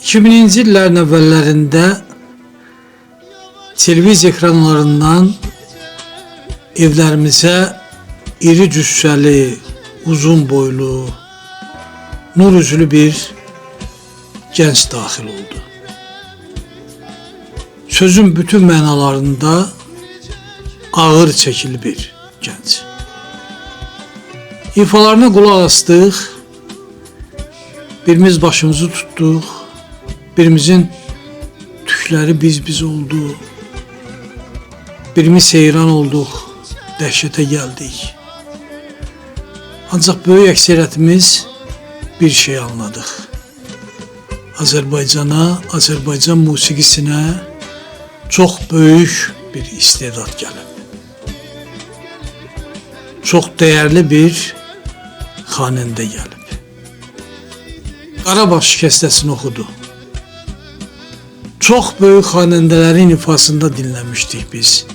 2000-ci illərin əvvəllərində televiziya ekranlarından evlərimizə iri cüssəli, uzun boylu, nur üzlü bir gənc daxil oldu. Sözün bütün mənalarında ağır çəkili bir gənc. İfalarına qulaq astıq, birimiz başımızı tutduq, birimizin tükləri biz oldu, birimiz heyran olduq, dəhşətə gəldik. Ancaq böyük əksəriyyətimiz bir şey anladıq. Azərbaycana, Azərbaycan musiqisinə çox böyük bir istedad gəlib. Çox dəyərli bir xanəndə gəlib. Qarabağ şikəstəsini oxudu. Çox böyük xanəndələrin ifasında dinləmişdik biz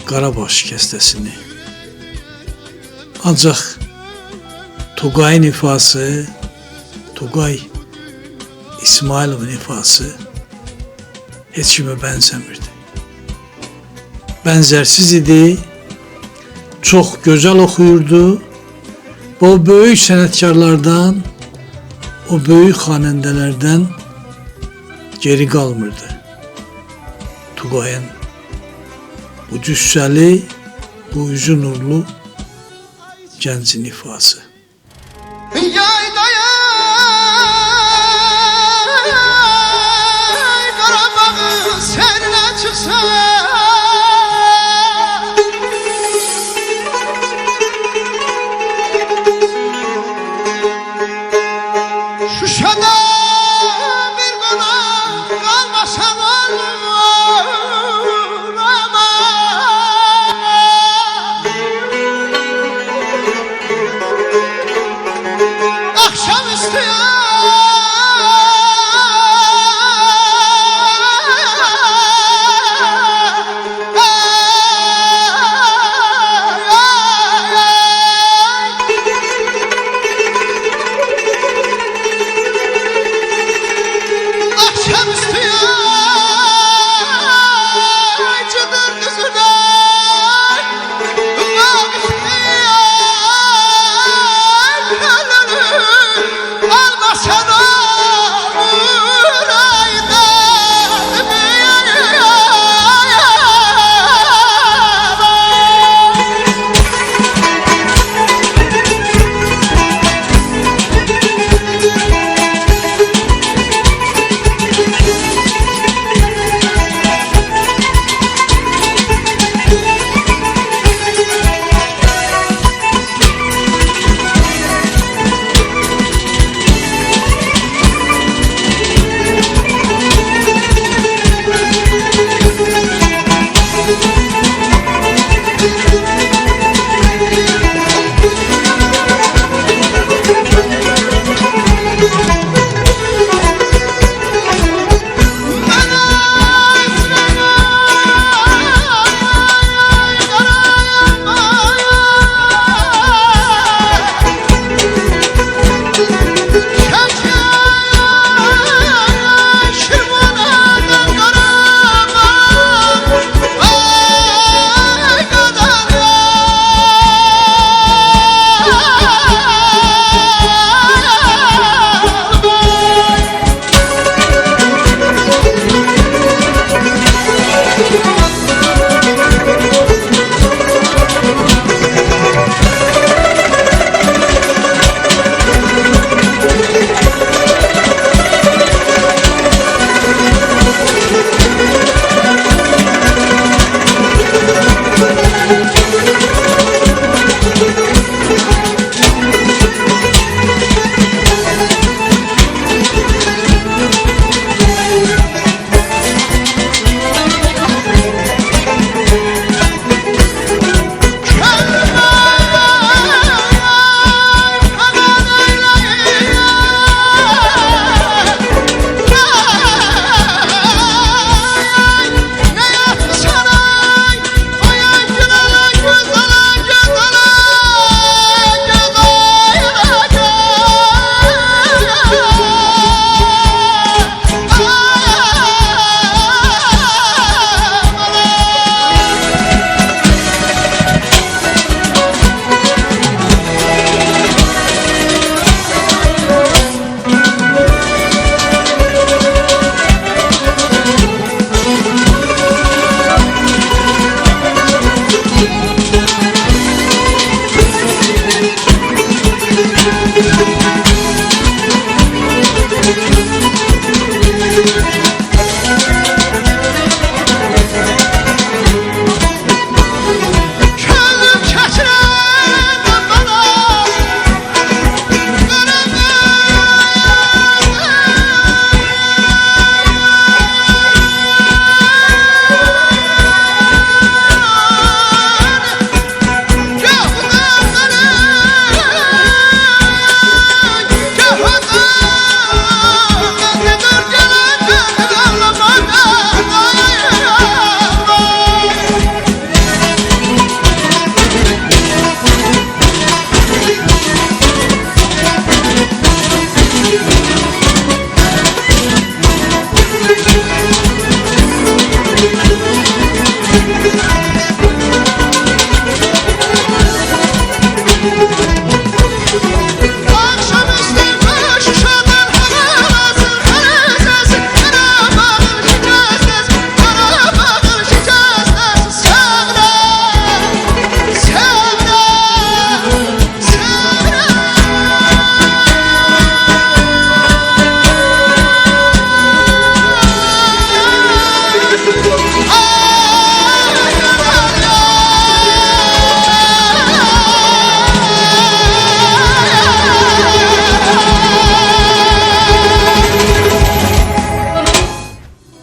Qarabağ şikəstəsini. Ancaq Tugay'ın ifası, Tugay İsmailov'un ifası heç kimə bənzəmirdi. Bənzərsiz idi, çox gözəl oxuyurdu. O böyük sənətkarlardan, o böyük xanəndələrdən geri qalmırdı. Tugay'ın bu cüssəli, bu üzü nurlu gəncin ifası. Şuşada bir konak kalmasa olur ama akşam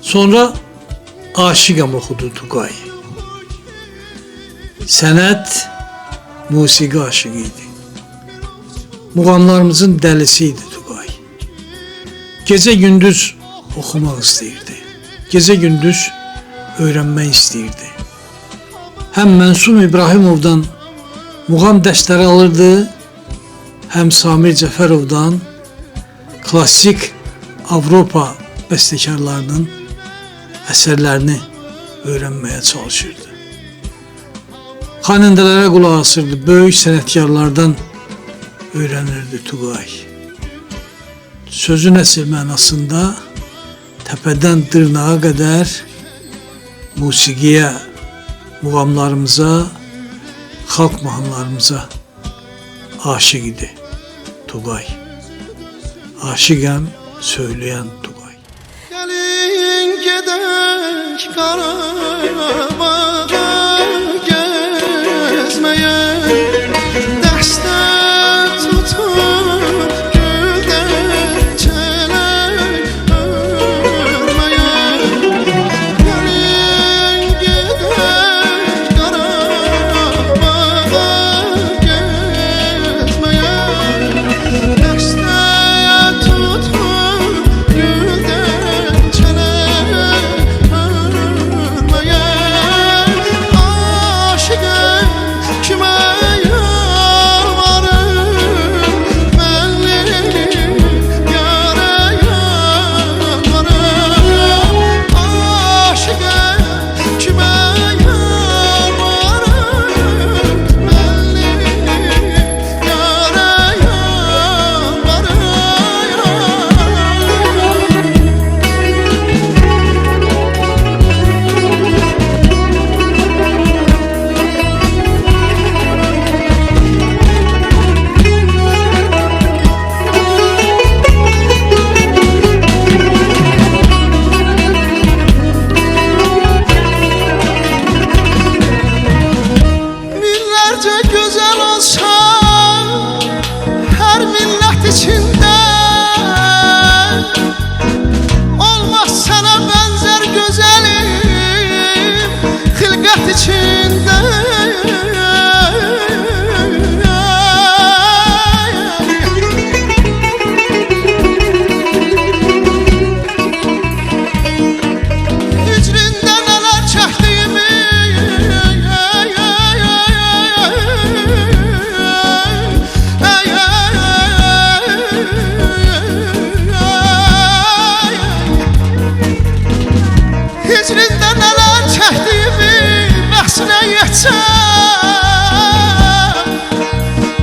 Sonra Aşiqəm oxudu Tugay. Sənət, musiqi aşığı idi. Muğamlarımızın dəlisi idi Tugay. Gecə gündüz oxumaq istəyirdi. Gecə gündüz öyrənmək istəyirdi. Həm Mənsum İbrahimovdan muğam dərsləri alırdı, həm Samir Cəfərovdan klassik Avropa bəstəkarlarının əsərlərini öyrənməyə çalışırdı. Xanəndələrə qulaq asırdı, böyük sənətkarlardan öyrənirdi Tugay. Sözün əsl mənasında təpədən dırnağa qədər musiqiyə, muğamlarımıza, xalq mahnılarımıza aşık idi Tugay. Aşıqəm söyleyen Tugay. Gelin gedək Qarabağa gezmeye, dəstə tutup güldən çələk örməyə. Gelin gedək Qarabağa gezmeye, dəstə içinde olmaz sana benzer güzelim, hilqət içinde. Hicrində nələr çəkdiyimi Hicrində nələr çəkdiyimi bəxsinə yetsəm,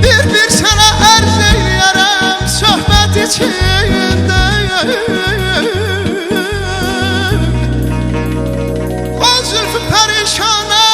bir sənə ərz eyləyərəm söhbət içində. O zülfü pərişanə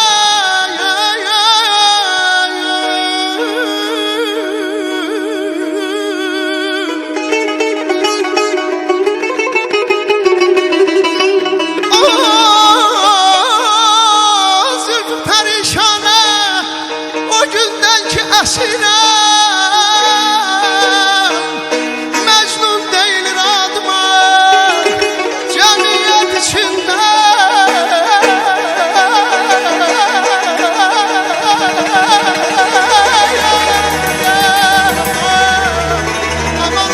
Mecnun değilir adıma cemiyet içinde. Aman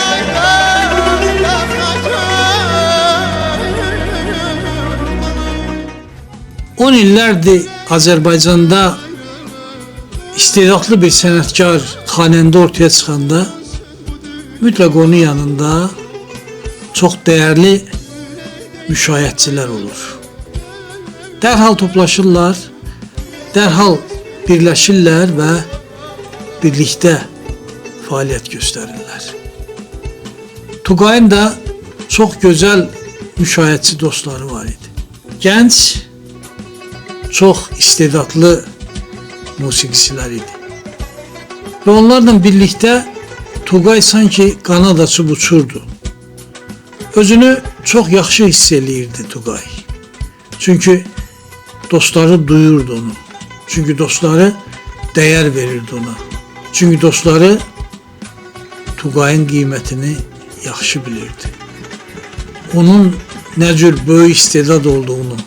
On illərdir Azərbaycanda istedadlı bir sənətkar, xanəndə ortaya çıxanda mütləq onun yanında çox dəyərli müşayiətçilər olur. Dərhal toplaşırlar, dərhal birləşirlər və birlikdə fəaliyyət göstərirlər. Tugayın da çox gözəl müşayiətçi dostları var idi. Gənc, çox istedadlı musiqicilər idi. Və onlarla birlikdə Tugay sanki qanad açıb uçurdu. Özünü çox yaxşı hiss eləyirdi Tugay. Çünki dostları duyurdu onu. Çünki dostları dəyər verirdi ona. Çünki dostları Tugayın qiymətini yaxşı bilirdi. Onun nə cür böyük istedad olduğunu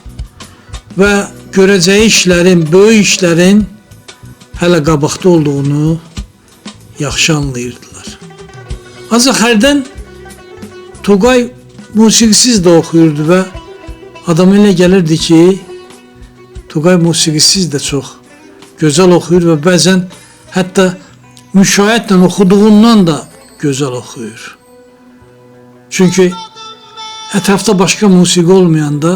və görəcəyi işlərin, böyük işlərin hələ qabaqda olduğunu yaxşı anlayırdılar. Ancaq hərdən Toğay musiqisiz də oxuyurdu və adama elə gəlirdi ki, Toğay musiqisiz də çox gözəl oxuyur və bəzən hətta müşayiətlə oxuduğundan da gözəl oxuyur. Çünki ətrafda başqa musiqi olmayanda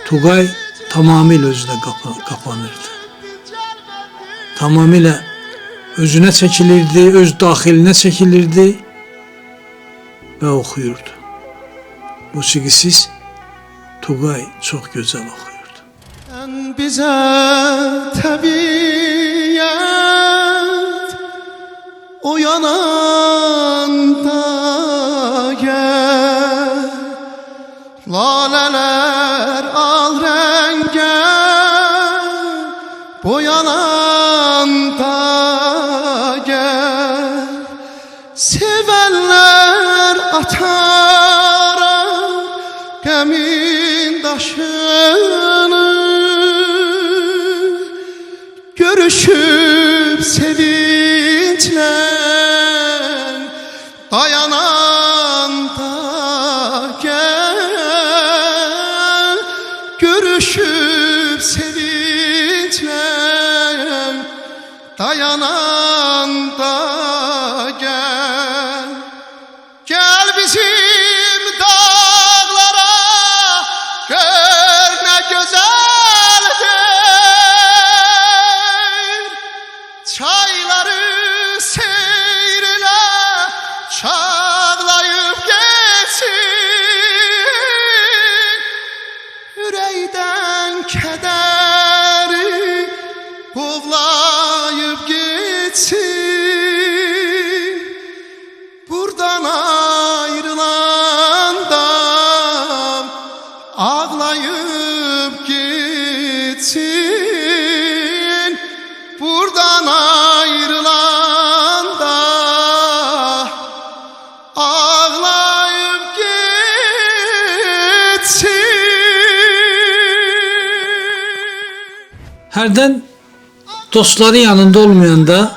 Toğay tamamilə özünə qapanırdı. Tamamilə özünə çəkilirdi, öz daxilinə çəkilirdi və oxuyurdu. Musiqisiz Toğay çox gözəl oxuyurdu. Bizə təbiyyət uyananda gəl, lalələr al rəngə boyananda gəl, sevənlər ataraq qəmin daşını, görüşüb sevinçlə dayananda gəl, görüşüb sevinçlə dayananda gəl. Gəl bizim dağlara, gör nə gözəldir, çayları seyr elə, çağlayıb geçsin, ürəkdən kədəri qovlayıb geçsin, buradan ayrılanda ağlayıb geçsin, buradan ayrılanda ağlayıb geçsin. Hərdən dostları yanında olmayanda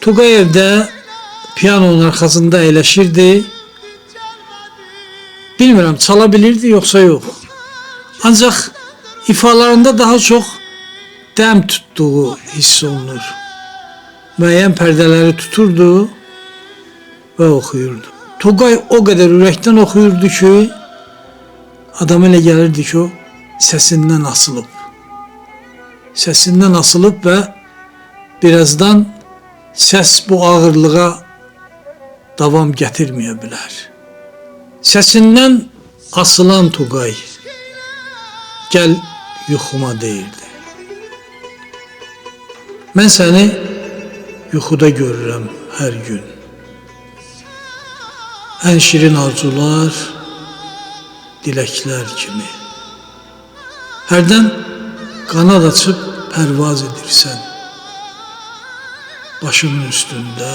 Toğay evdə piyanonun arxasında əyləşirdi. Bilmirəm, çala bilirdi yoxsa yox. Ancaq ifalarında daha çox dəm tutduğu hiss olunur. Müəyyən pərdələri tuturdu və oxuyurdu. Toğay o qədər ürəkdən oxuyurdu ki, adam elə gəlirdi ki, o səsindən asılıb. Səsindən asılıb və birazdan səs bu ağırlığa davam gətirməyə bilər. Səsindən asılan Toğay gəl yuxuma deyirdi. Mən səni yuxuda görürəm hər gün. Ən şirin arzular, diləklər kimi. Hərdən qanad açıb pərvaz edirsən. Başımın üstündə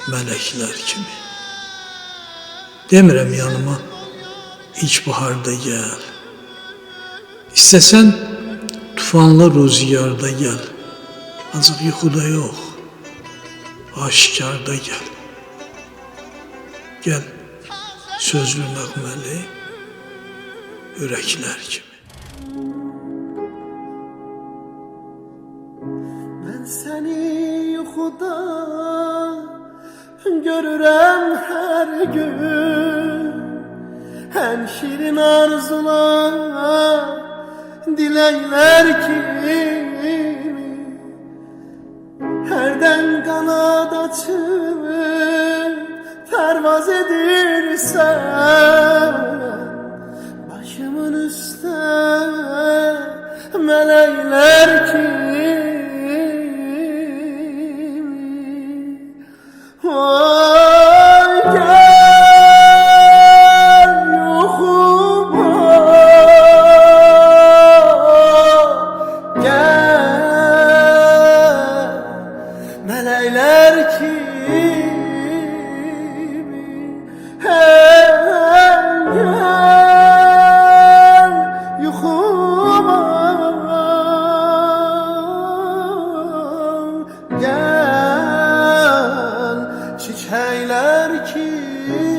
mələklər kimi. Demirəm yanıma ilk baharda gəl. İstəsən tufanlı rüzgarda gəl. Ancaq yuxuda yox, aşkarda gəl. Gəl sözlü nəğməli ürəklər kimi. Mən səni yuxuda görürəm hər gün, ən şirin arzular, diləklər kimi. Hərdən qanad açıb pərvaz edirsən, başımın üstə mələklər kimi. Oy gəl yuxuma, gəl mələklər kimi. Hey, Gel çiçekler kimi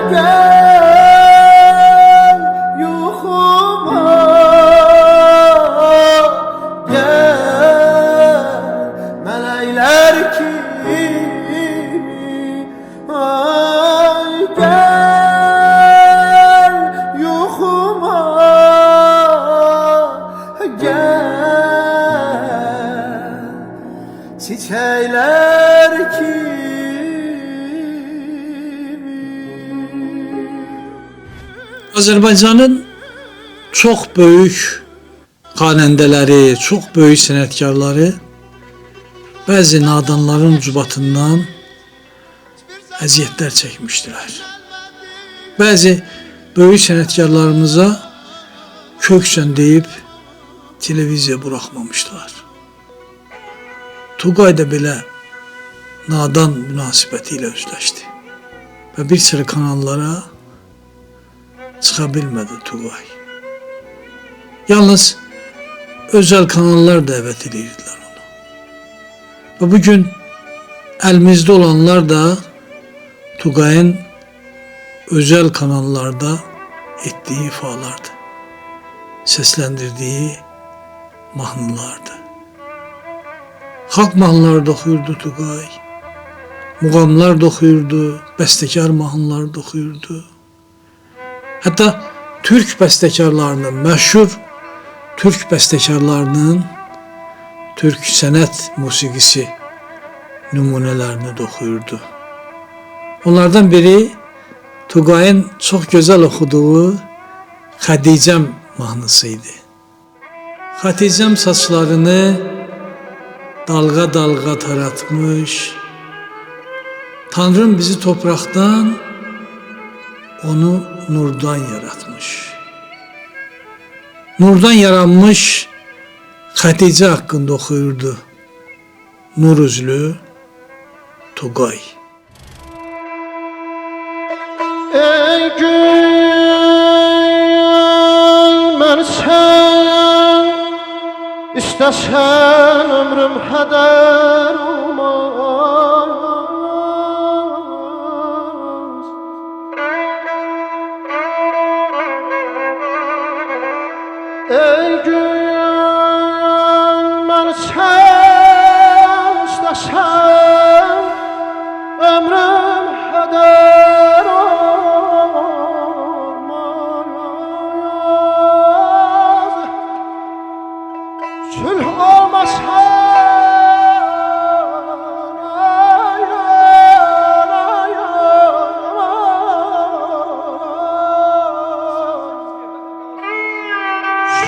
gel yuxuma gel mələklər kimi ay gel yuxuma gel çiçekler kimi. Azərbaycanın çox böyük xanəndələri, çox böyük sənətkarları bəzi nadanların ucbatından əziyyətlər çəkmişdilər. Bəzi böyük sənətkarlarımıza köksən deyib televiziya buraxmamışdılar. Tugay da belə nadan münasibəti ilə üzləşdi və bir sıra kanallara çıxa bilmədi Tugay. Yalnız özəl kanallar dəvət edirdilər onu. Və bugün əlimizdə olanlar da Tugayın özəl kanallarda etdiyi ifalardır, səsləndirdiyi mahnılardır. Xalq mahnıları da oxuyurdu Tugay, muğamlar da oxuyurdu, bəstəkar mahnılar da oxuyurdu. Hətta türk bəstəkarlarının, məşhur türk bəstəkarlarının türk sənət musiqisi nümunələrini də oxuyurdu. Onlardan biri Tugayın çox gözəl oxuduğu Xədicəm mahnısı idi. Xədicəm saçlarını dalğa-dalğa taratmış, Tanrım bizi topraqdan, onu nurdan yaratmış. Nurdan yaranmış Xədicə haqqında oxuyurdu nur üzlü Tugay. Ey gün mən sən istəsən ömrüm hədər olmaz. Ey gün mən sən istəsən ömrüm hədər olmaz. Sülh olmasa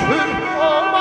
sülh olmasa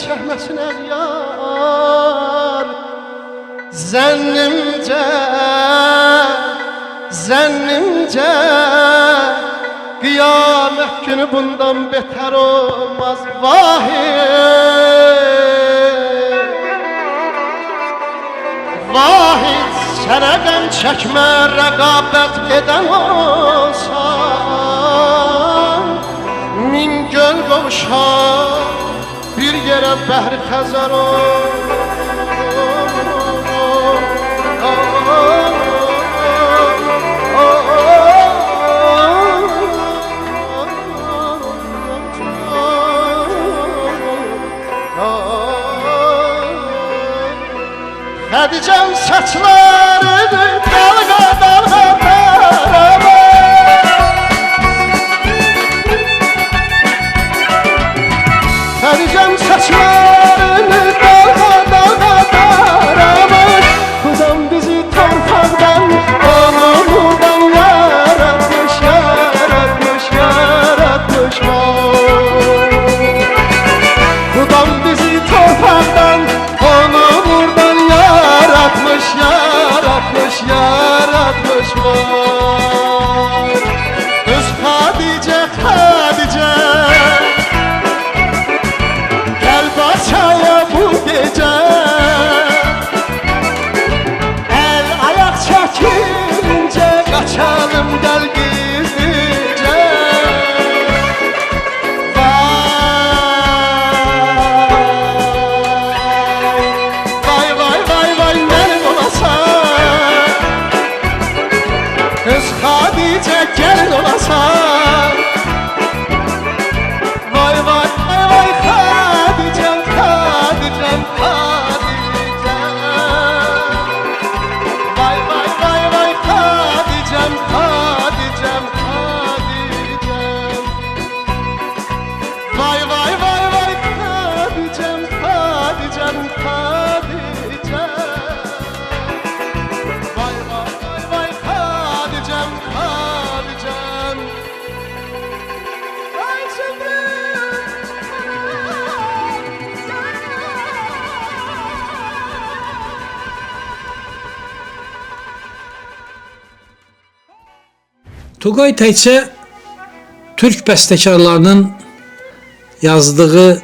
çəkməsin əğyar. Zənnimcə qiyamət günü bundan betər olmaz. Vahid sənə qəm çəkmə rəqabət edən olsan. Min göl qovuşar bir yerə bəhri Xəzər Xədicəm saçları dalğa dalğa darama. Xədicəm saçları dalğa dalğa darama. Xudam bizi torpaqdan, onu buradan yaratmış, yaratmış, yaratmış. Xudam bizi torpaqdan, onu buradan yaratmış, yaratmış, yaratmış var. Öz Xadicə, Xadicə, gəl Bakıya bu gecə. El ayaq çəkincə, qaçalım gəl gizlicə. Xadicə gəlin olasan. Vay vay vay vay Xadicəm, Xadicəm, Xadicəm. Vay vay vay vay Xadicəm, Xadicəm, Xadicəm. Vay vay vay vay Xadicəm, Xadicəm, Xadicəm. Vay vay vay vay Xadicəm, Xadicəm. Ay Tugay təkcə türk bəstəkarlarının yazdığı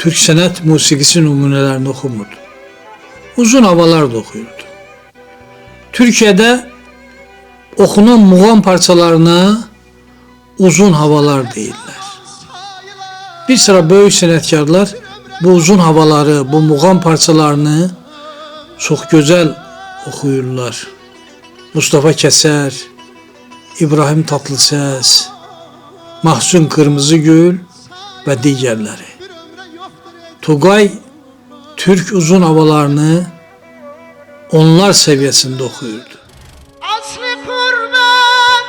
türk sənət musiqisi nümunələrini oxumurdu. Uzun havalar da oxuyurdu. Türkiyədə oxunan muğam parçalarına uzun havalar deyirlər. Bir sıra böyük sənətkarlar bu uzun havaları, bu muğam parçalarını çox gözəl oxuyurlar. Mustafa Kəsər, İbrahim Tatlıses, Mahsun Qırmızıgül və digərləri. Tugay türk uzun havalarını onlar səviyyəsində oxuyurdu. Aslı kurban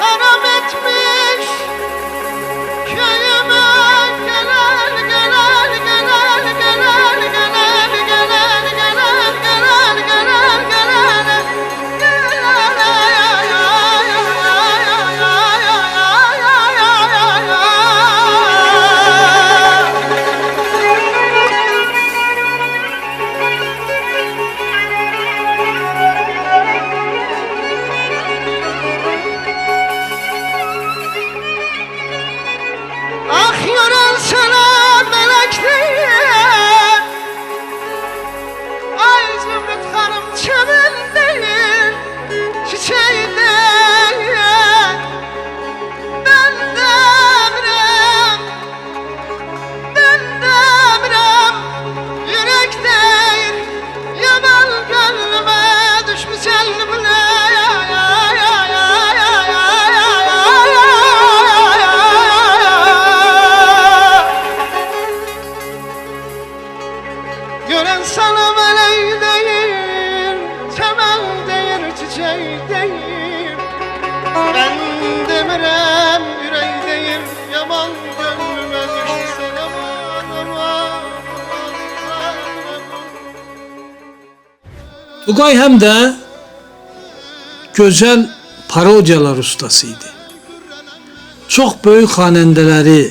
haram etmiş köyüme. Gelel gelel gelel gelel gelel gelel gelel gelel gelel gelel. Ah yoran sana melek değil. Ay Zümrüt hanım çemen değil, çiçeği değil. Ben demirem, ben demirem. Yürek değil, yaban gönlüme düşmüş elimle. Gören sana meleği değil, çemen değil, çiçeği değil. Ben demirem, yüreği değil, yaman gönlüme düşse yaman aman. Tugay həm də gözəl parodiyalar ustasıydı. Çox böyük xanəndələri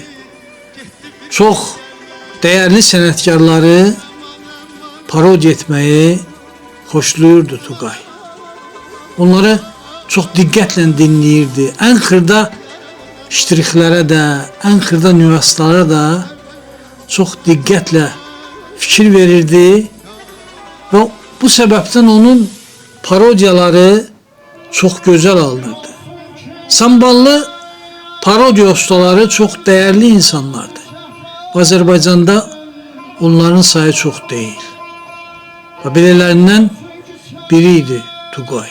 çox dəyərli sənətkarları parodiya etməyi xoşlayırdı Tuğay. Onları çox diqqətlə dinləyirdi. Ən xırda ştrixlərə də, ən xırda nüanslara da çox diqqətlə fikir verirdi və bu səbəbdən onun parodiyaları çox gözəl alınırdı. Samballı parodiya ustaları çox dəyərli insanlardı. Azərbaycanda onların sayı çox deyil. Və belələrindən biri idi Tuğay.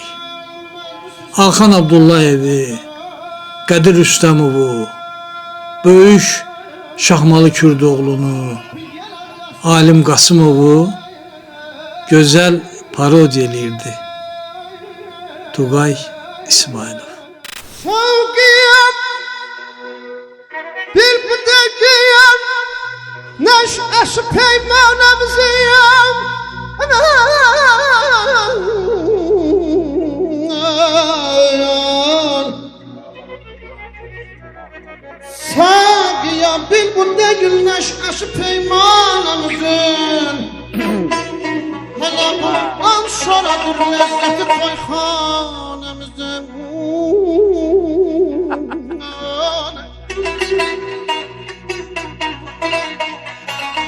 Axan Abdullayevi, Qədir Rüstəmovu, böyük Şahmalı Kürdoğlunu, Alim Qasımovu gözəl parodiya eləyirdi Tuğay İsmailov. Sevgiyem bir budakiyem neşeşi peymanımızıyım Sevgiyem bir budakiyem neşeşi peymanımızın Hele bundan sonra dur lezzeti payhanemizin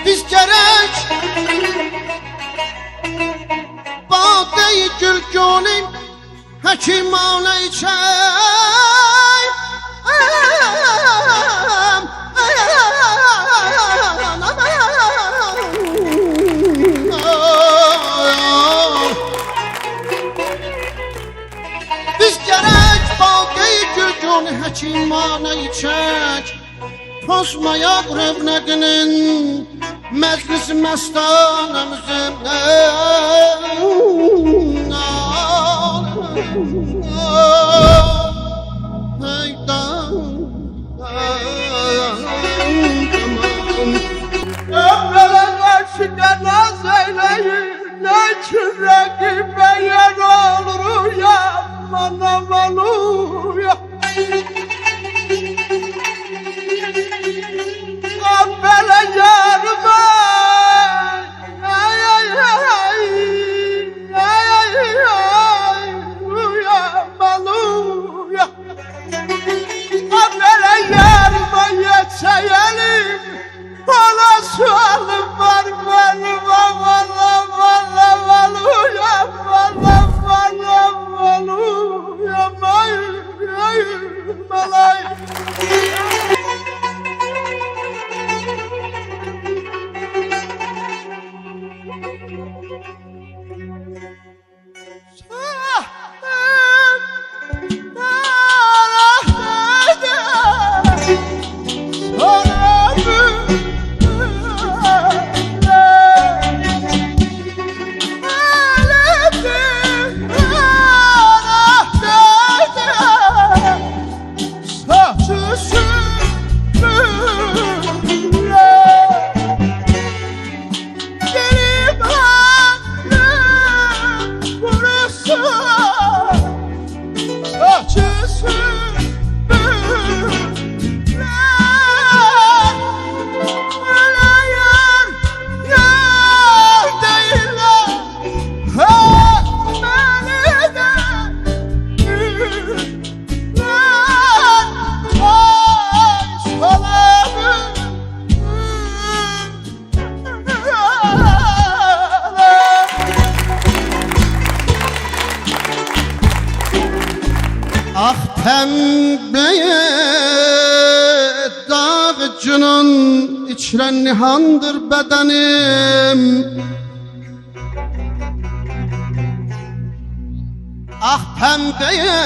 Biz gerek Bade-i gülgûnin hekimane içeyim Biz gerek Bade-i gülgûnin hekimane içeyim Pozmaya revnedinin meclis mestanımızın Ömrele karşıda naz eyleyin Lakin rakibe yer olur ya Aman olur ya Böyle yarıma Ay ay ay Ay ay ay Uyamalı uya Böyle yarıma yetseyelim Ona sualım var Valla valla valla valla Uyamalı valla valla Uyamalı Ah pembeye dağcının içren nihandır bedenim Ah pembeye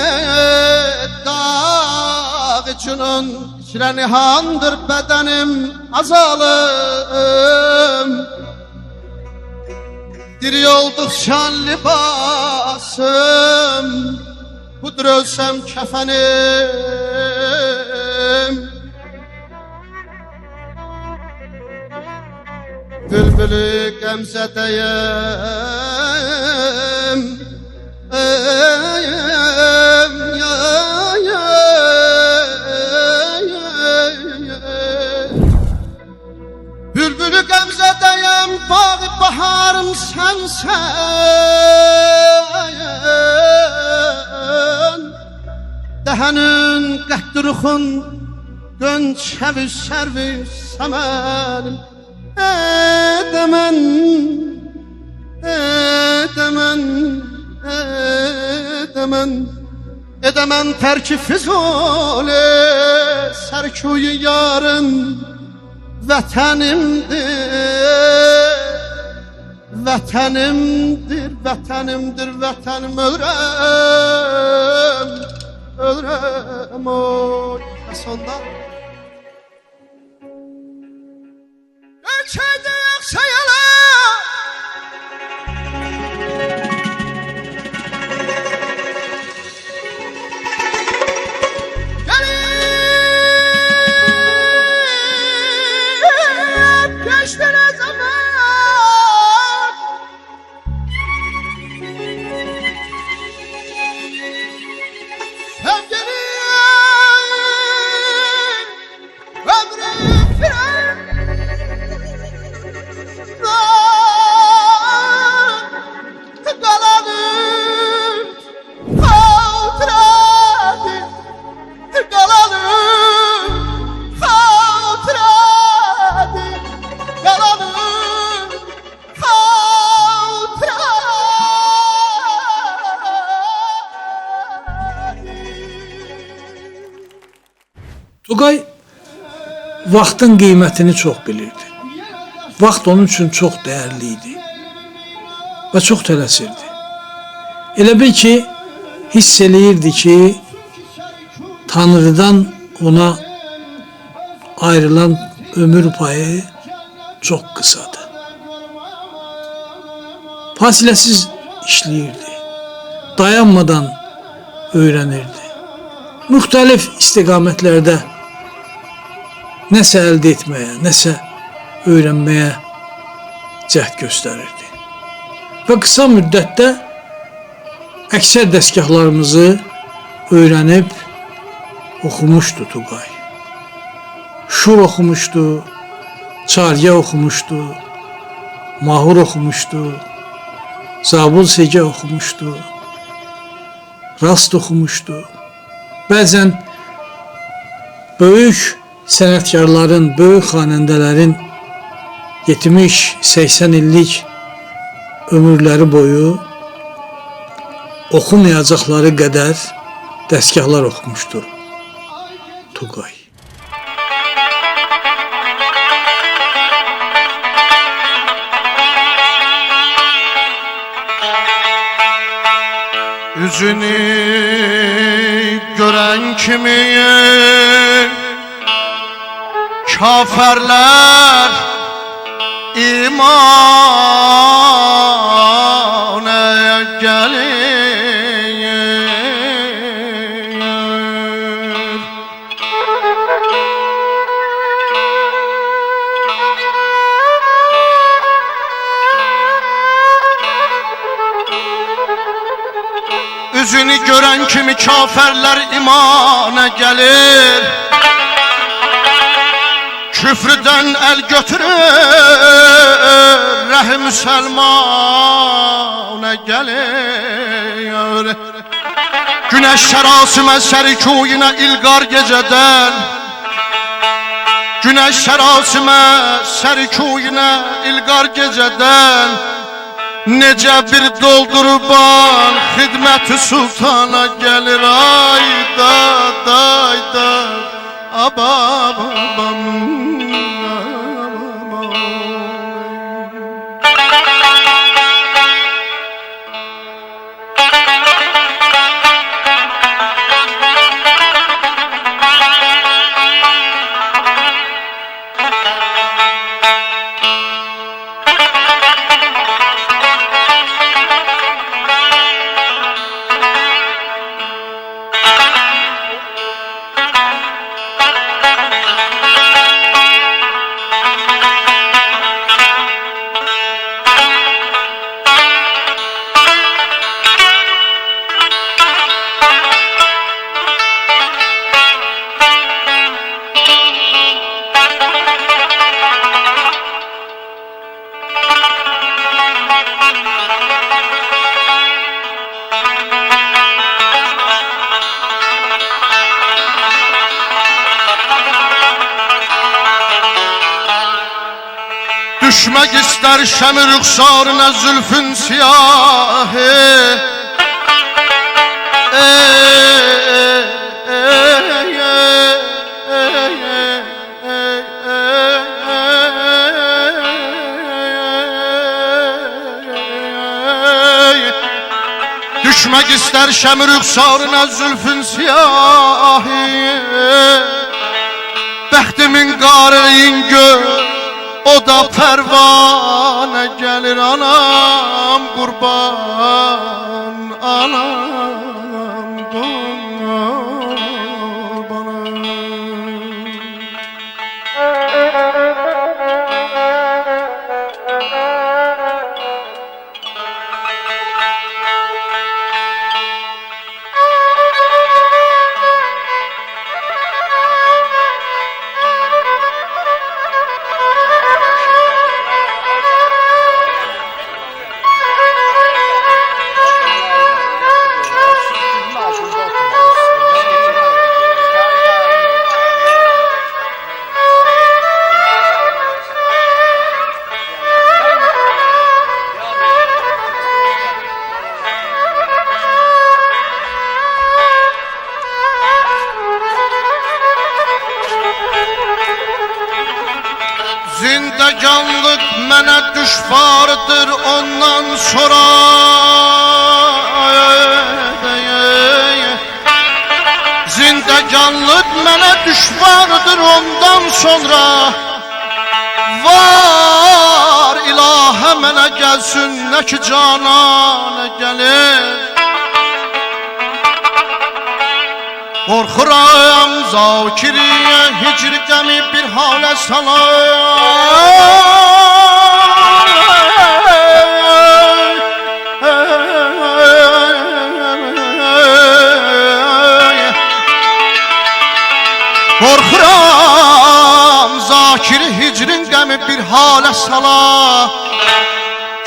dağcının içren nihandır bedenim azalım Diri oldukça libasım Budur ölsem kefenim Bülbülü gemzedeyim Bülbülü qəmzədəyəm, bağı baharım sənsən. Dəhənin qəhdruxun, gönçəvi sərvi səmənim. Edəmən, edəmən, edəmən, edəmən tərki Füzuli, sərkuyu yarın vətənimdir. Vətənimdir, vətənimdir, vətənim, ölürəm, ölürəm, oy. Və sonda ölçədə yaxşayala gelip geçti ne zaman sevgilim ömrüm filan Tugay vaxtın qiymətini çox bilirdi. Vaxt onun üçün çox dəyərli idi və çox tələsirdi. Elə bil ki, hiss eləyirdi ki, Tanrıdan ona ayrılan ömür payı çox qısadır. Fasiləsiz işləyirdi, dayanmadan öyrənirdi. Müxtəlif istiqamətlərdə nəsə əldə etməyə, nəsə öyrənməyə cəhd göstərirdi. Və qısa müddətdə əksər dəstgahlarımızı öyrənib oxumuşdu Tugay. Şur oxumuşdu, Çarya oxumuşdu, Mahur oxumuşdu, Zabul Segə oxumuşdu, Rast oxumuşdu. Bəzən böyük sənətkarların, böyük xanəndələrin 70-80 illik ömürləri boyu oxumayacaqları qədər dəstgahlar oxumuşdur Tugay. Üzünü görən kimi kafirlər imana gəlir. Üzünü görən kimi kafirlər imana gəlir. Küfrdən əl götürür, rəhi müsəlmana gəlir. Günəş sərasimə sərikuyinə ilqar gecədən, Günəş sərasimə sərikuyinə ilqar gecədən, necə bir doldurban xidməti sultana gəlir. Ayda, dayda, ababam. Düşmek ister şemi rüksarına zülfün siyahı. Düşmek ister şemi rüksarına zülfün siyahı. Bəxtimin qarıyın gör, o da pərvanə gəlir. Anam qurban, anam qurbana. Zindeganlık mənə düşvardır ondan sonra. Zindeganlık mənə düşvardır ondan sonra. Var ilahə mənə gəlsin nə ki canana gəlir. Qorxuram zakiriyə hicr qəmi bir halə Qorxuram zakiri hicrin qəmi bir halə sala.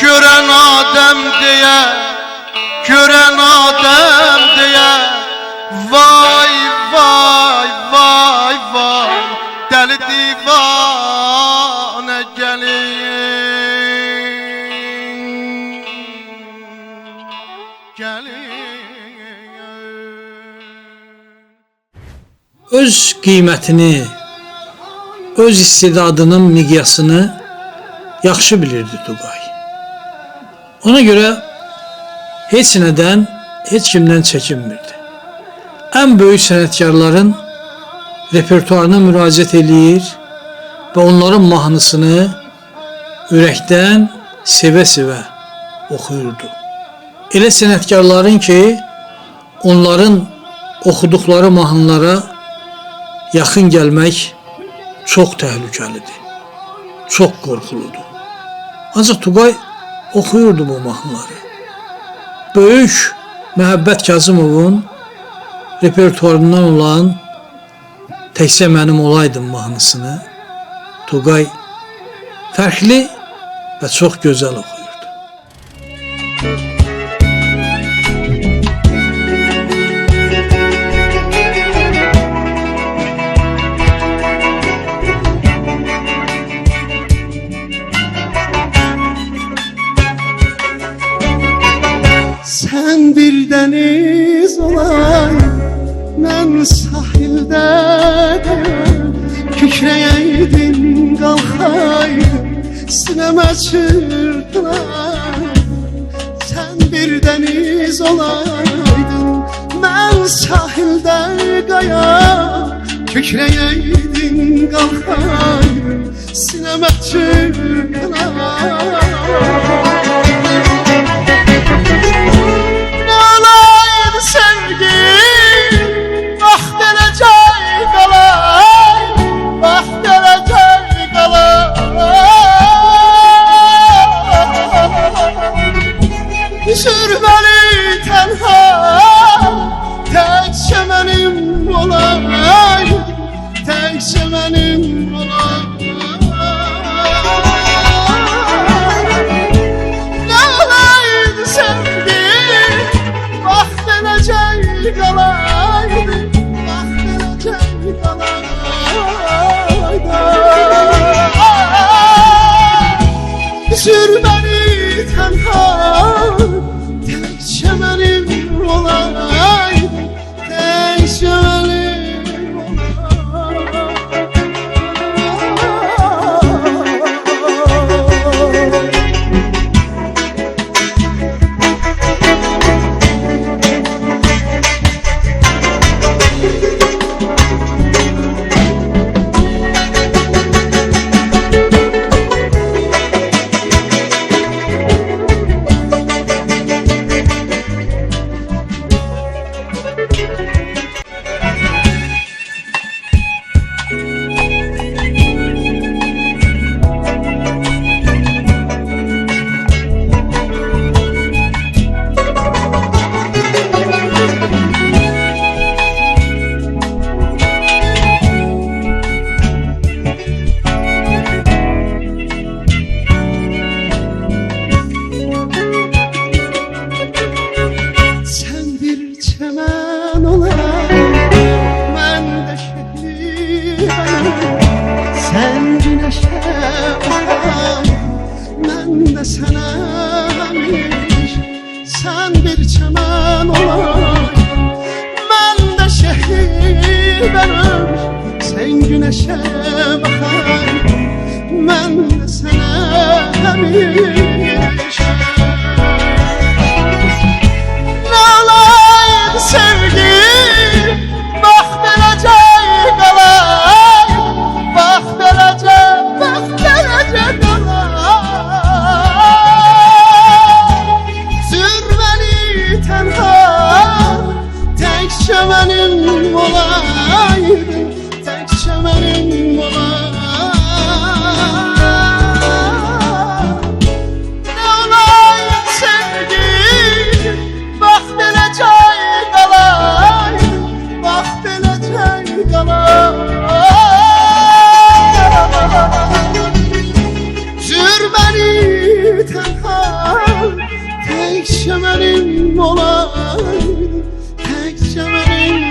Görən adəm deyə, görən adəm deyə, vay vay vay vay, deli divane gelin, gelin. Öz qiymətini, öz istedadının miqyasını yaxşı bilirdi Tugay. Ona görə heç nədən, heç kimdən çəkinmirdi. Ən böyük sənətkarların repertuarına müraciət eləyir və onların mahnısını ürəkdən sevə-sevə oxuyurdu. Elə sənətkarların ki, onların oxuduqları mahnılara yaxın gəlmək çox təhlükəlidir, çox qorxuludur. Ancaq Tugay oxuyurdu bu mahnıları. Böyük Məhəbbət Kazımovun repertuarından olan Təkcə Mənim Olaydım mahnısını Tugay fərqli və çox gözəl oxuyurdu. Sən bir dəniz olay, mən sahildədir. Kükrəyəydin, qalxaydın, sinəmə çırpılar. Sən bir dəniz olaydın, mən sahildə qaya. Kükrəyəydin, qalxaydın, sinəmə çırpılar. Sürmeli tenha, təkcə mənim olay, təkcə mənim olay. de sənə həmiş sən bir çəmən olaydın. Mən də şehid ölmüş sən güneşe bakaydın. Mən də sənə həmiş nə olaydı sevgi, bax beləcə qalay, bax beləcə benim olaydın, təkcə mənim olaydın. Nə olaydı sevgi, bax beləcə qalaydın, bax beləcə qalaydın. Sür məni tənha, təkcə mənim olaydın, təkcə mənim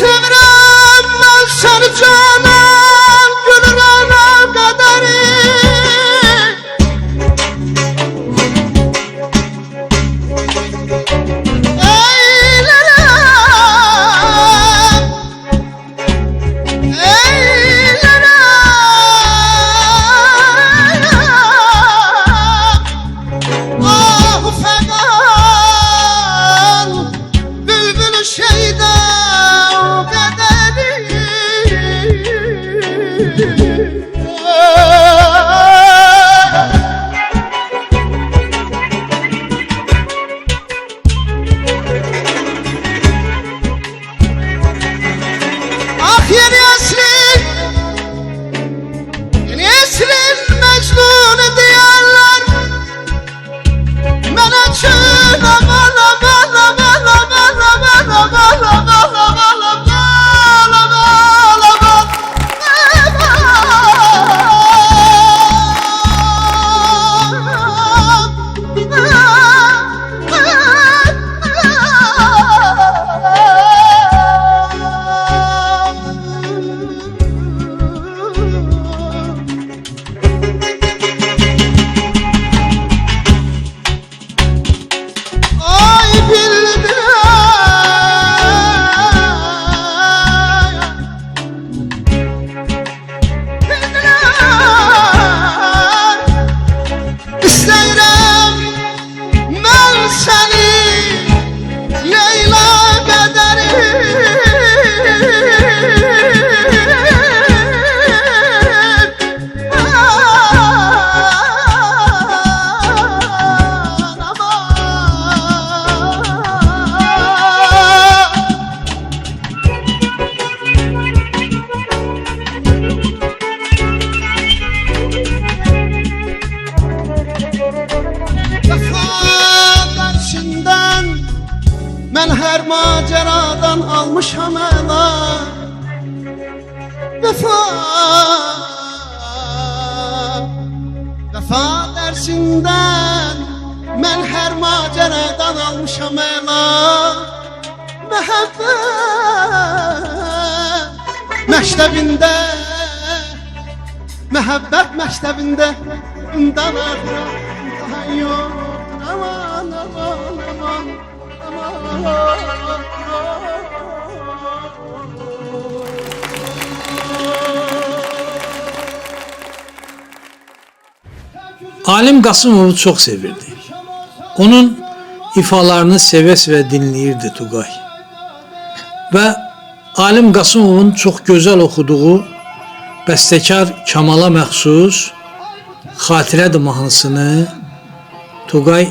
sevirəm mən səni canım, gülürəm qədəri. Mən hər macəradan almışam əla. Vəfa, vəfa dərsindən mən hər macəradan almışam əla. Məhəbbət məktəbində, məhəbbət məktəbində bundan artıq imtahan yox. Aman, aman, aman. Alim Qasımovu çox sevirdi. Onun ifalarını sevə-sevə dinləyirdi Tugay. Və Alim Qasımovun çox gözəl oxuduğu bəstəkar Kamala məxsus Xatirədir mahnısını Tugay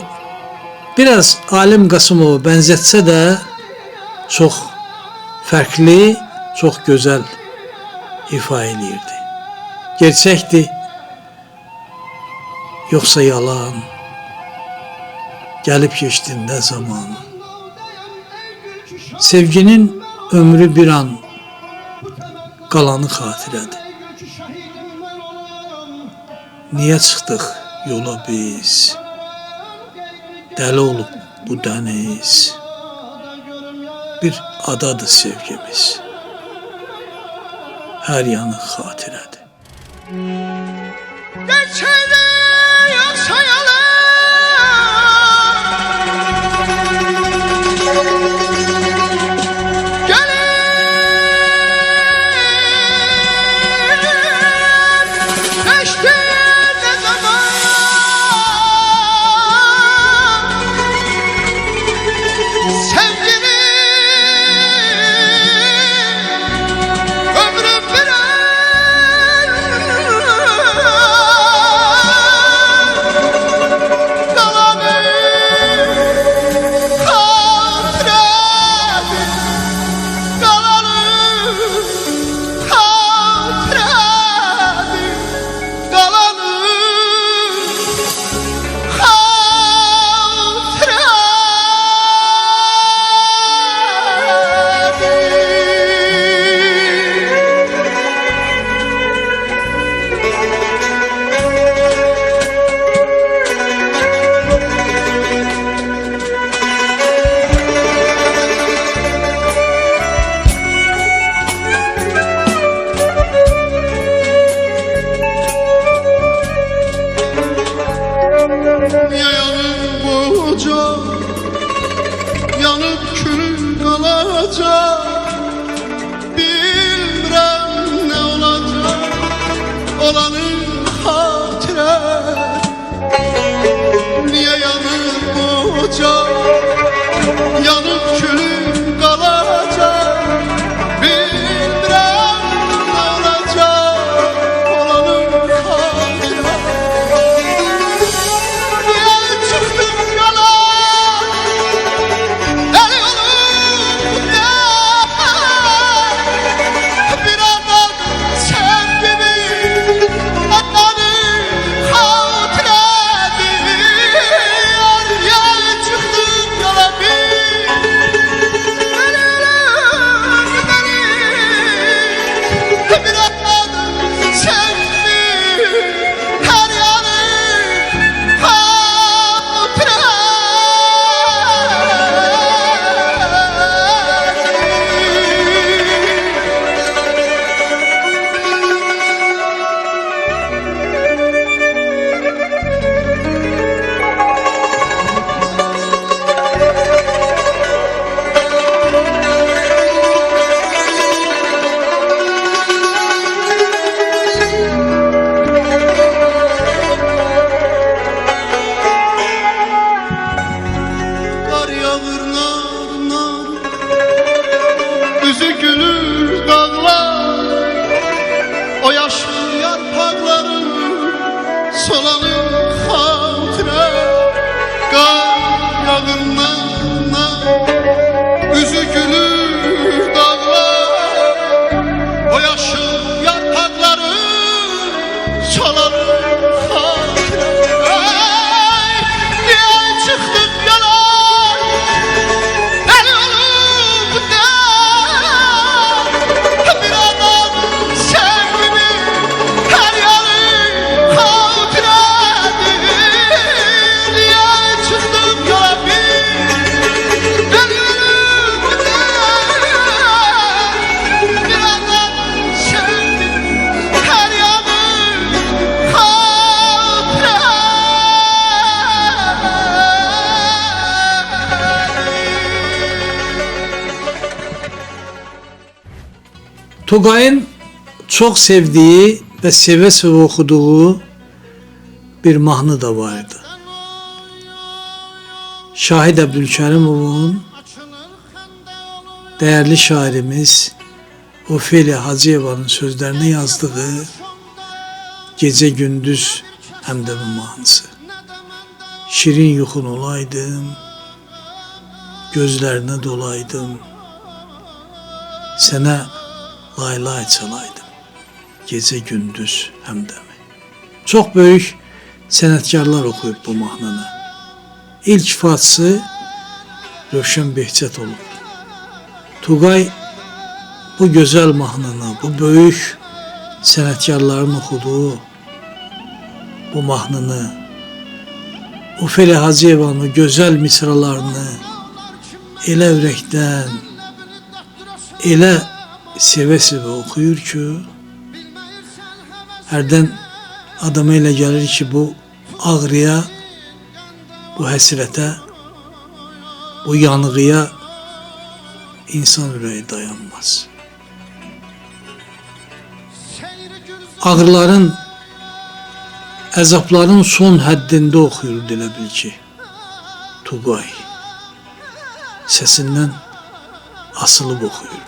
biraz Alim Qasımovu bənzətsə də çox fərqli, çox gözəl ifa edirdi. Gerçəkdir, yoxsa yalan, gəlib keçdin nə zaman. Sevginin ömrü bir an, qalanı xatirədir. Niyə çıxdıq yola biz? Dəli olub bu dəniz. bir adadır sevgimiz. Her yanı hatirədir. Gerçeğde yoksa yalan. Yanıp kül kalacak. Bilmirəm ne olacak. Olanın hatire. Niye yanıp bu ocak? Yanıp kül kalacak. Bilmirəm ne olacak. Olanın hatire. Niye çıktım yola? Yüzü gülür dağlar, o yaşlı yarpakların solanı hatire. Kar yağır nandan, yüzü gülür dağlar, o yaşlı yarpakların solanı hatire. Ay, niye çıktık yola? Tugay'ın çok sevdiği ve seve seve okuduğu bir mahnı da vardı. Şahid Abdülkerimov'un değerli şairimiz Ofeliya Hacıyeva'nın sözlerine yazdığı Gece Gündüz hem de bu mahnısı. Şirin yuxun olaydım, gözlerine dolaydım, sana lay lay çalaydım, gece gündüz hem de mi? Çok büyük sənətkarlar oxuyub bu mahnını. İlk ifaçısı Rövşən Behçət olub. Tugay bu gözəl mahnını, bu böyük sənətkarların oxuduğu bu mahnını, Ofeliya Hacıyevanın gözəl misralarını elə ürəkdən, elə sevə-sevə oxuyur ki, hərdən adama elə gəlir ki, bu ağrıya, bu həsrətə, bu yanğıya insan ürəyi dayanmaz. Ağrıların, əzabların son həddində oxuyurdu elə bil ki, Tugay. Səsindən asılıb oxuyurdu.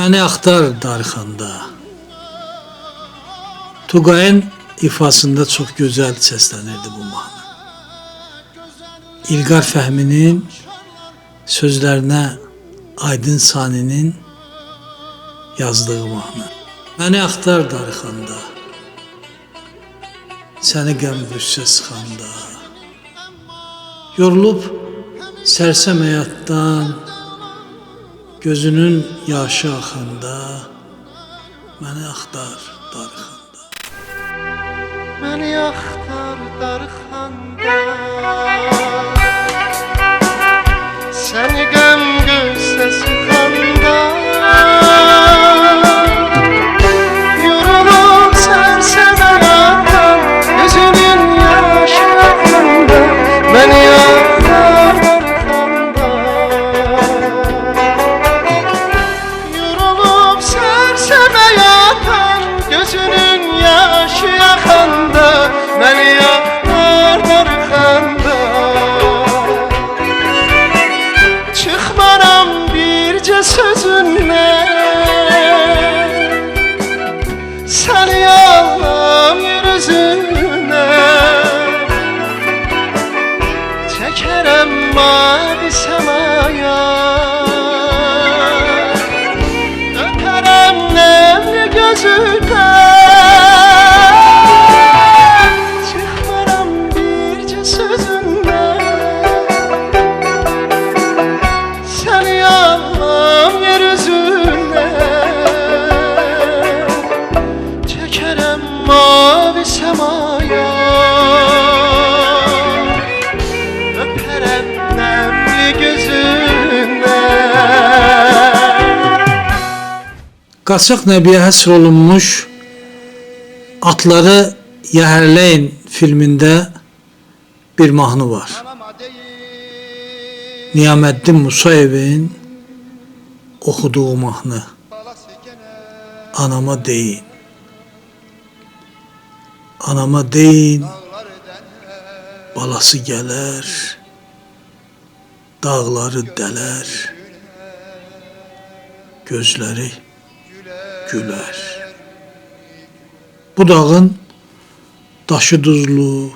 Məni axtar darixanda. Tugayın ifasında çox gözəl səslənirdi bu mahnı. İlqar Fəhminin sözlərinə Aydın Saninin yazdığı mahnı. Məni axtar darixanda, səni qəm-qüssə sıxanda, yorulub sərsəm həyatdan, gözünün yaşı axanda, məni axtar darixanda. Məni axtar darixanda, səni qəm-qüssə sıxanda, yorulub sərsəm həyatdan, gözünün yaşı axanda, məni axtar darixanda, yorulub sərsəm həyatdan, gözünün yaşı axanda, məni axtar darixanda. Çıxmaram bir semaya Öperem nemli gözünden Qaçaq Nəbiyə həsr olunmuş Atları Yəhərləyin filmində bir mahnı var. Niyaməddin Musayevin oxuduğu mahnı. Anama deyin. Anama deyin. Balası gələr. Dağları dələr. Gözləri gülər. Bu dağın daşı duzlu,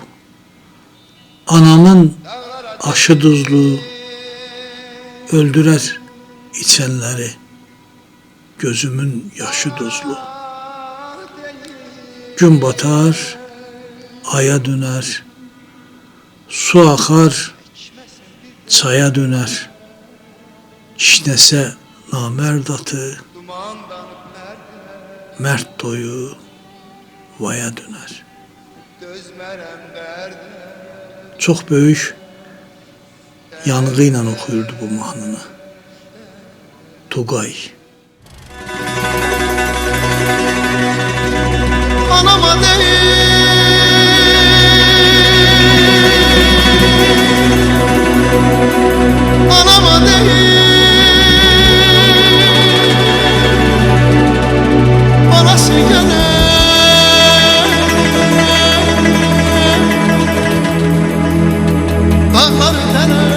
anamın aşı duzlu, öldürər içənləri, gözümün yaşı duzlu. Gün batar, aya dönər, su axar, çaya dönər, kişnəsə namərd atı, mərd toyu vaya dönər. Çox böyük yanğı ilə oxuyurdu bu mahnını. Tugay. Anama değil Anama değil Balası gelir Dağlar dener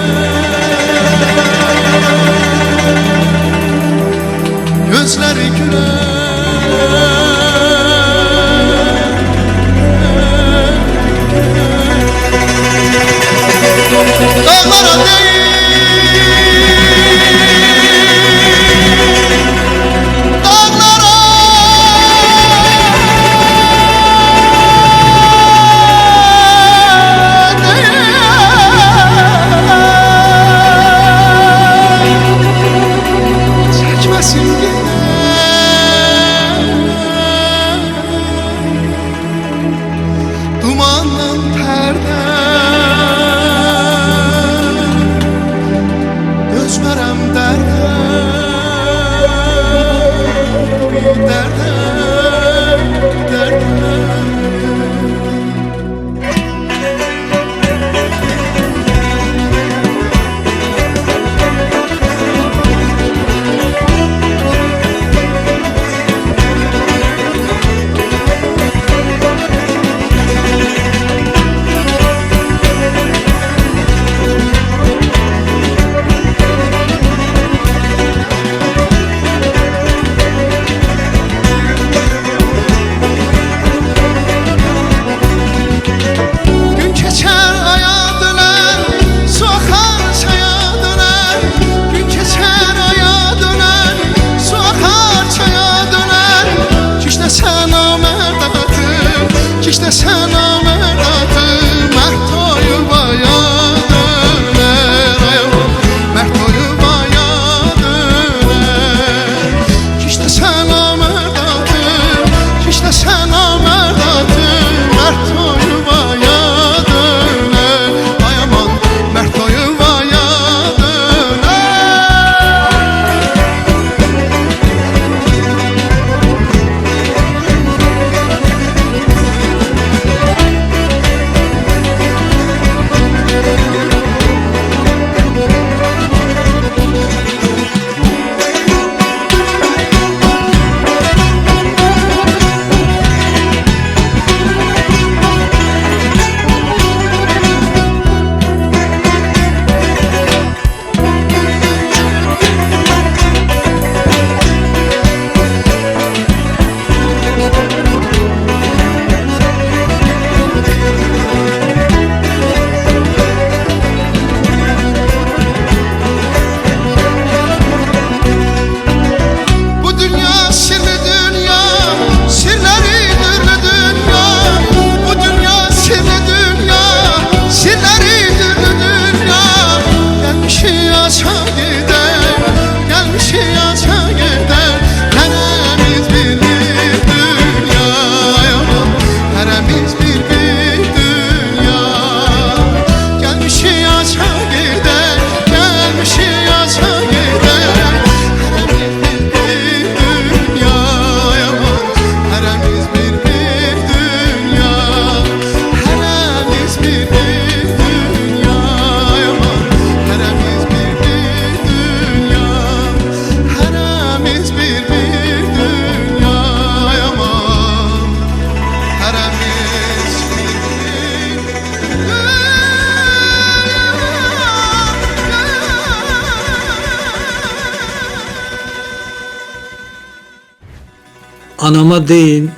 anama deyin,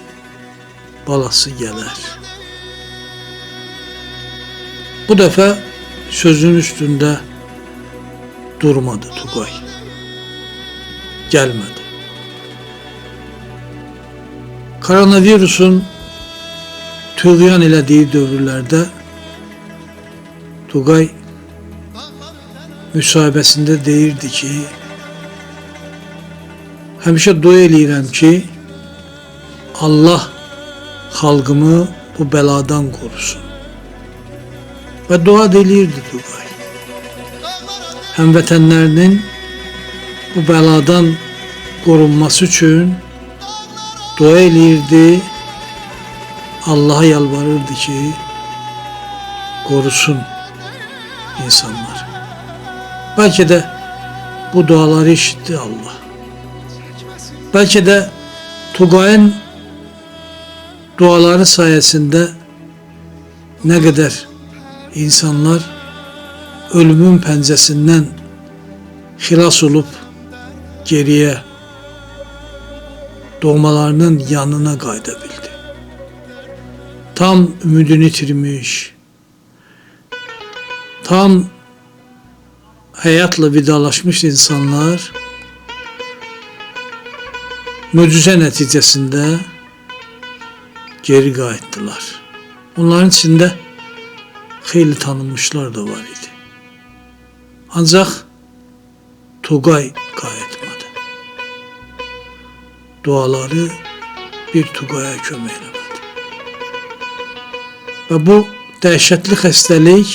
balası gələr. Bu dəfə sözün üstündə durmadı Tugay. Gəlmədi. Koronavirusun tüğyan elədiyi dövrlərdə Tugay müsahibəsində deyirdi ki, həmişə dua eləyirəm ki, Allah xalqımı bu bəladan qorusun. Və dua eləyirdi Tugay. Həmvətənlərinin bu bəladan qorunması üçün dua eləyirdi, Allah'a yalvarırdı ki, qorusun insanlar. Bəlkə də bu duaları eşitdi Allah. Bəlkə də Tugay'ın duaları sayesinde nə qədər insanlar ölümün pəncəsindən xilas olub geriyə doğmalarının yanına qayıda bildi. Tam ümidini itirmiş, tam həyatla vidalaşmış insanlar möcüzə nəticəsində geri qayıtdılar. Onların içində xeyli tanınmışlar da var idi. Ancaq Tugay qayıtmadı. Duaları bir Tugay'a kömək eləmədi. Və bu dəhşətli xəstəlik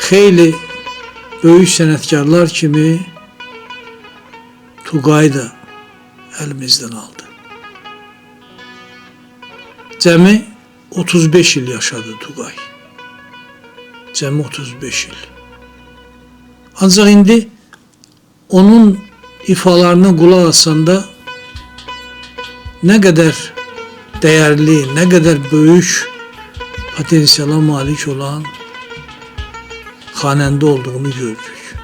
xeyli böyük sənətkarlar kimi Tugay'ı da əlimizdən aldı. Cəmi 35 il yaşadı Tugay. Cəmi 35 il. Ancaq indi onun ifalarına qulaq asanda nə qədər dəyərli, nə qədər böyük potensiala malik olan xanəndə olduğunu gördük.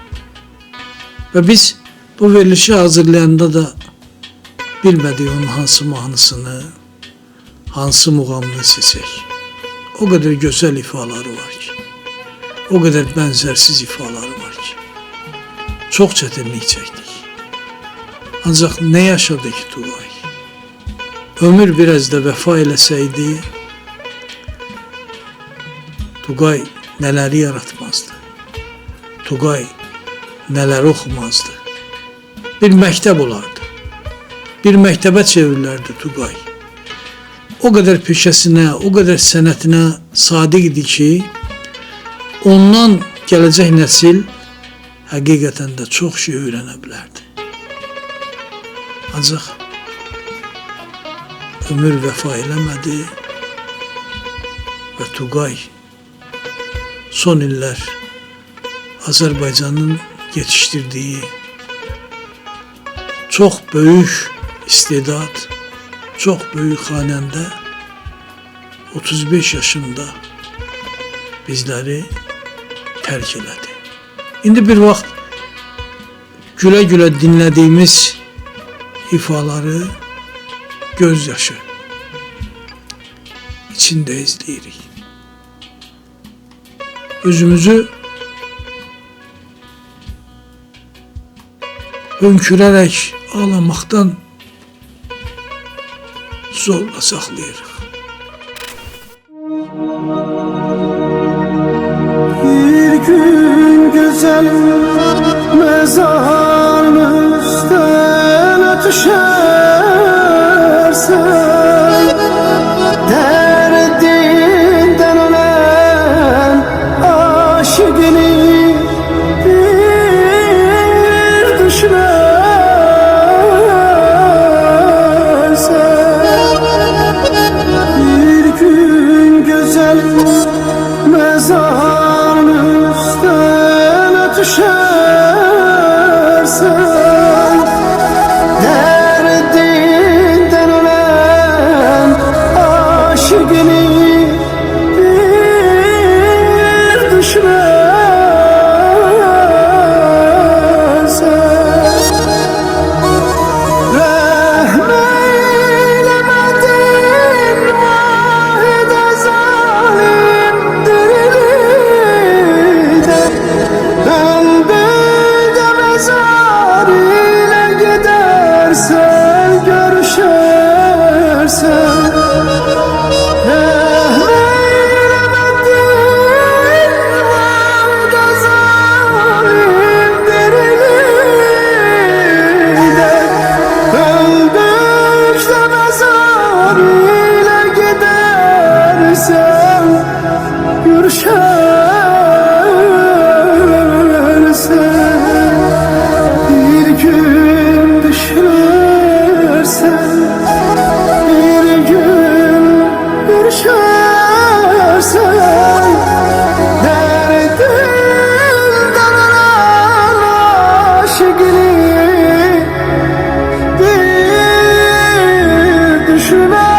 Və biz bu verilişi hazırlayanda da bilmədik onun hansı mahnısını, hansı muğamını seçək. O qədər gözəl ifaları var ki, o qədər bənzərsiz ifaları var ki, çox çətinlik çəkdik. Ancaq nə yaşadı ki Tugay? Ömür biraz da vəfa eləsəydi, Tugay nələri yaratmazdı. Tugay nələri oxumazdı. Bir məktəb olardı. Bir məktəbə çevrilərdi Tugay. O qədər peşəsinə, o qədər sənətinə sadiq idi ki, ondan gələcək nəsil həqiqətən də çox şey öyrənə bilərdi. Ancaq ömür vəfa eləmədi və Tugay son illər Azərbaycanın yetişdirdiyi çox böyük istedad, çox böyük xanəndə 35 yaşında bizləri tərk elədi. İndi bir vaxt gülə-gülə dinlədiyimiz ifaları gözyaşı içində izləyirik. Özümüzü hönkürərək ağlamaqdan zorla saxlayırıq. Bir gün güzel mezarımızdan ötüşersen, derdinden ölen aşıkını bir düşünersen, bir gün güzel mezarımızdan ötüşersen, ile gidersen görüşersen, bir gün düşünürsen, bir gün görüşersen, derdinden ölen aşıkını bir düşünersen.